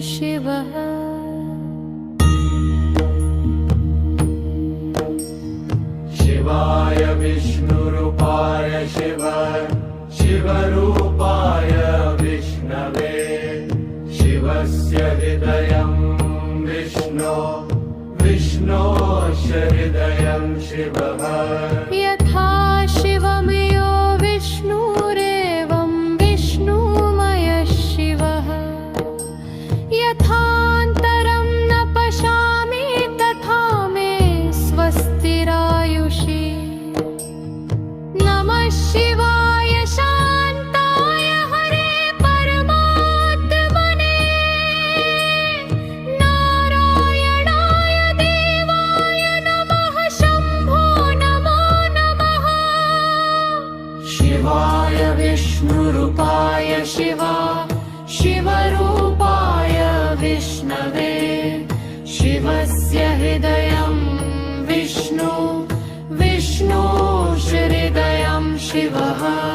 शिवः। शिवाय विष्णुरूपाय शिव, शिवरूपाय विष्णवे, शिवस्य हृदयं विष्णो, विष्णोश्च हृदयं शिवः। यथा शिवमयो विष्णुरेवं विष्णुमयः शिवः। यथान्तरं न पश्यामि तथा मे स्वस्तिरायुषी। नमः शिवाय शान्ताय हरे परमात्मने, नारायणाय देवाय नमः शम्भो नमो नमः। शिवाय विष्णुरूपाय शिव, शिवरूपाय विष्णवे, शिवस्य हृदयं विष्णु, विष्णोश्च हृदयं शिवः।